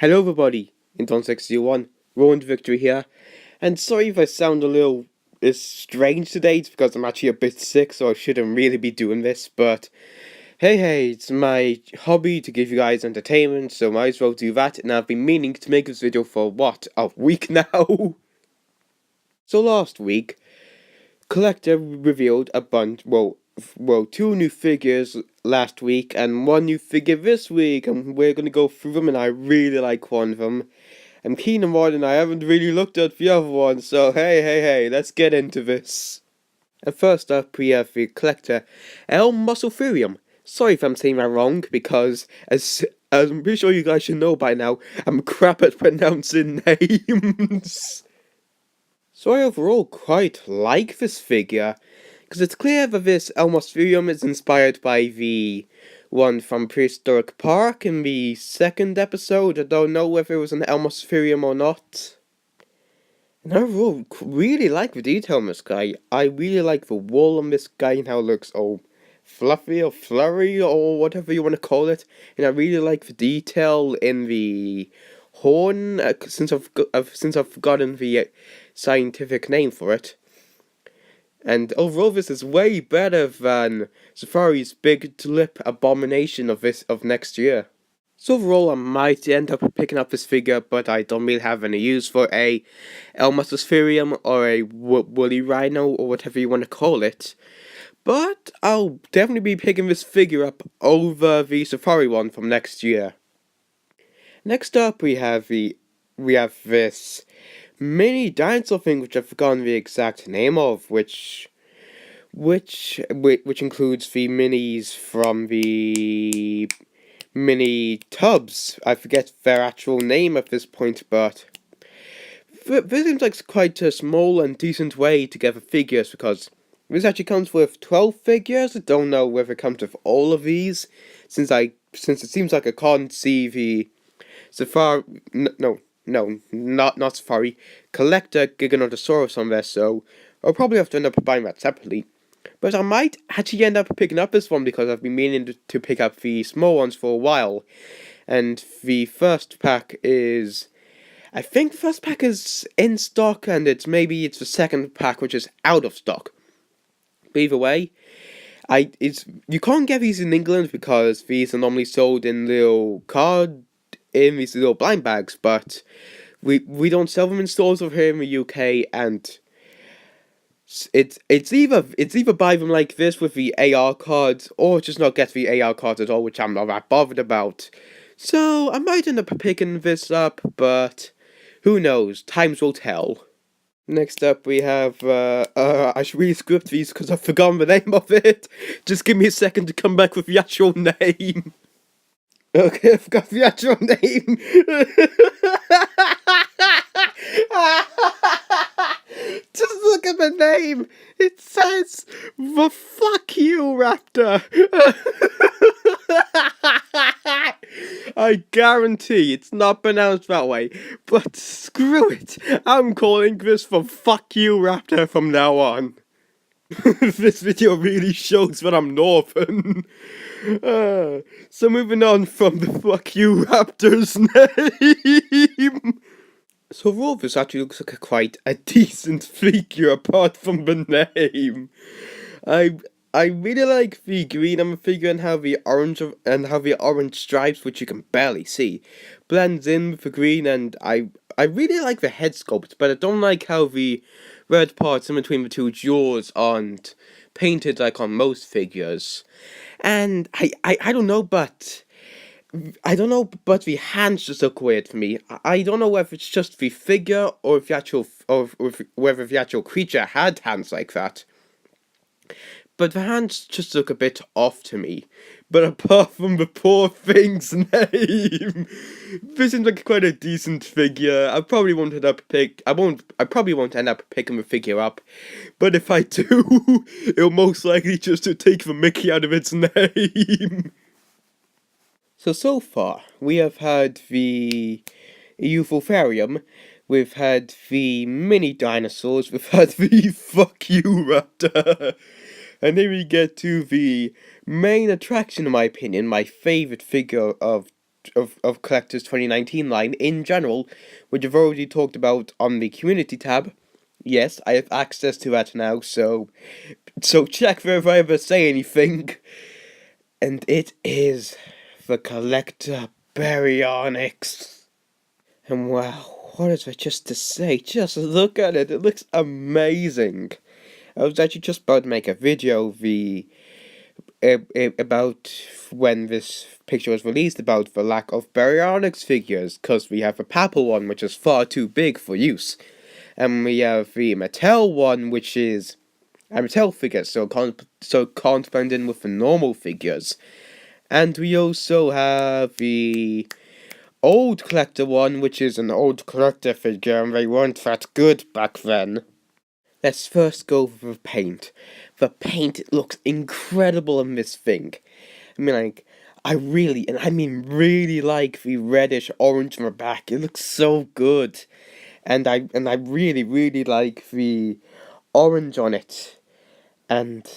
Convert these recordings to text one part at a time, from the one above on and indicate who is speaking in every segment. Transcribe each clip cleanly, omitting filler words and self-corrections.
Speaker 1: Hello everybody, in 601, Rowan Victory here, and sorry if I sound a little strange today, it's because I'm actually a bit sick, so I shouldn't really be doing this, but hey, it's my hobby to give you guys entertainment, so might as well do that, and I've been meaning to make this video for, what, a week now? So last week, Collecta revealed a bunch, two new figures last week and one new figure this week, and we're gonna go through them, and I really like one of them. I'm keen on one and I haven't really looked at the other one, so hey, let's get into this. And first up we have the Collector El Musclefurium. Sorry if I'm saying that wrong, because as I'm pretty sure you guys should know by now, I'm crap at pronouncing names. So I overall quite like this figure, because it's clear that this El Musclefurium is inspired by the one from Prehistoric Park in the second episode. I don't know whether it was an El Musclefurium or not. And I overall really like the detail on this guy. I really like the wool on this guy and how it looks all fluffy or flurry or whatever you want to call it. And I really like the detail in the horn, since I've forgotten the scientific name for it. And overall, this is way better than Safari's big lip abomination of next year. So overall, I might end up picking up this figure, but I don't really have any use for a El Musclefurium or a woolly rhino or whatever you want to call it. But I'll definitely be picking this figure up over the Safari one from next year. Next up, we have this mini dinosaur thing, which I've forgotten the exact name of, which includes the minis from the mini tubs. I forget their actual name at this point, but this seems like quite a small and decent way to get the figures, because this actually comes with 12 figures. I don't know whether it comes with all of these, since it seems like I can't see the Safari. No, not Safari. Collecta Giganotosaurus on there, so I'll probably have to end up buying that separately. But I might actually end up picking up this one, because I've been meaning to pick up the small ones for a while. And the first pack is... I think the first pack is in stock, and maybe it's the second pack which is out of stock. But either way, you can't get these in England because these are normally sold in these little blind bags, but we don't sell them in stores over here in the UK, and it's either buy them like this with the AR cards, or just not get the AR cards at all, which I'm not that bothered about. So I might end up picking this up, but who knows? Times will tell. Next up we have, I should really script these because I've forgotten the name of it. Just give me a second to come back with the actual name. Okay, I've got the actual name. Just look at the name. It says the fuck you raptor. I guarantee it's not pronounced that way, but screw it. I'm calling this the fuck you raptor from now on. This video really shows that I'm Northern. So moving on from the fuck you raptor's name. So overall, this actually looks like quite a decent figure apart from the name. I really like the green on the figure and how the orange stripes, which you can barely see, blends in with the green, and I really like the head sculpt, but I don't like how the red parts in between the two jaws aren't painted like on most figures. And I don't know, but the hands just look weird for me. I don't know whether it's just the figure or whether the actual creature had hands like that. But the hands just look a bit off to me. But apart from the poor thing's name, this seems like quite a decent figure. I probably won't end up picking the figure up. But if I do, it'll most likely just to take the mickey out of its name. So far, we have had the Euphorium, we've had the mini dinosaurs, we've had the fuck you raptor, and then we get to the main attraction, in my opinion, my favourite figure of of Collecta's 2019 line in general, which I've already talked about on the community tab. Yes, I have access to that now, so check there if I ever say anything. And it is the Collecta Baryonyx. And wow, what is there just to say? Just look at it, it looks amazing. I was actually just about to make a video about when this picture was released about the lack of Baryonyx figures, because we have a Papal one which is far too big for use, and we have the Mattel one which is a Mattel figure, so can't blend in with the normal figures. And we also have the old Collecta one, which is an old Collecta figure, and they weren't that good back then. Let's first go over the paint. The paint looks incredible in this thing. I mean, like, I really, and I mean really like the reddish orange on the back. It looks so good. And I really, really like the orange on it. And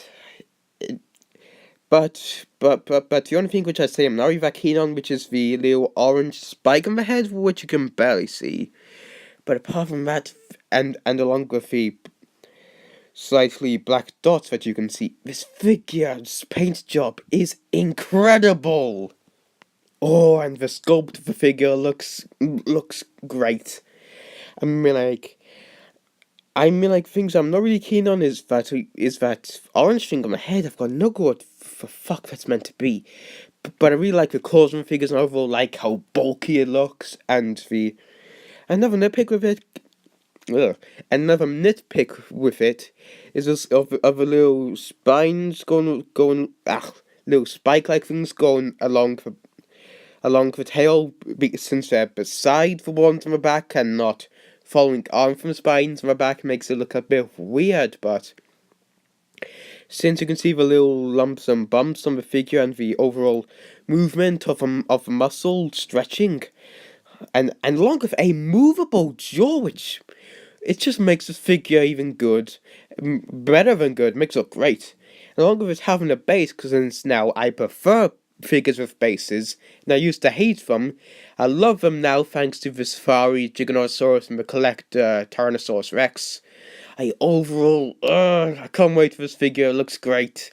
Speaker 1: but the only thing which I say I'm not really that keen on, which is the little orange spike on the head, which you can barely see. But apart from that, and along with the slightly black dots that you can see, this figure's paint job is incredible. Oh, and the sculpt of the figure looks great. I mean, like, things I'm not really keen on is that orange thing on the head. I've got no clue what the fuck that's meant to be. But I really like the colours on the figures, and overall like how bulky it looks, and another nitpick with it. Ugh, another nitpick with it is this of a little spines going little spike like things going along the tail, since they're beside the ones on the back and not following on from the spines on the back, makes it look a bit weird. But since you can see the little lumps and bumps on the figure and the overall movement of the muscle stretching, and along with a movable jaw, which it just makes the figure even good, better than good, makes it look great. And along with it having a base, because since now I prefer figures with bases, and I used to hate them, I love them now thanks to the Safari, Giganotosaurus, and the Collecta Tyrannosaurus Rex. I can't wait for this figure, it looks great.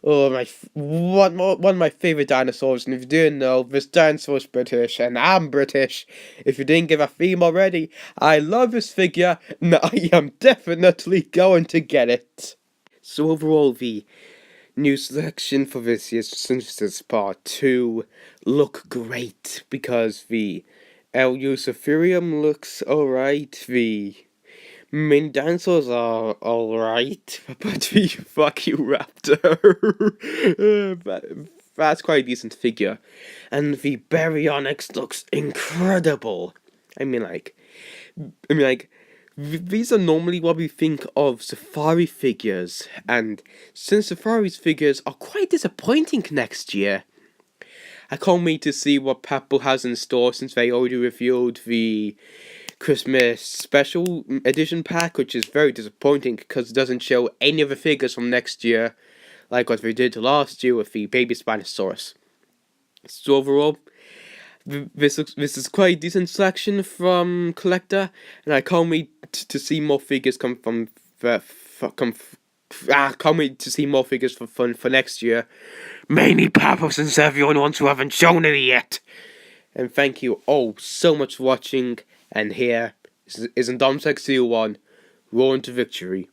Speaker 1: Oh, one of my favourite dinosaurs, and if you didn't know, this dinosaur's British, and I'm British. If you didn't give a theme already, I love this figure, and I am definitely going to get it. So overall, the new selection for this year's Synthesis Part 2 look great, because the Eluciferum looks alright, the main dinosaurs are alright, but the fuck you raptor, that's quite a decent figure. And the Baryonyx looks incredible. I mean like, these are normally what we think of Safari figures, and since Safari's figures are quite disappointing next year, I can't wait to see what Papal has in store, since they already revealed the Christmas special edition pack, which is very disappointing because it doesn't show any of the figures from next year, like what they did last year with the baby Spinosaurus. So overall, this is quite a decent selection from Collecta, and I can't wait to see more figures come from can't wait to see more figures for next year. Mainly Papa, since everyone wants who haven't shown any yet. And thank you all so much for watching, and here is Indomitux 01, Road to Victory.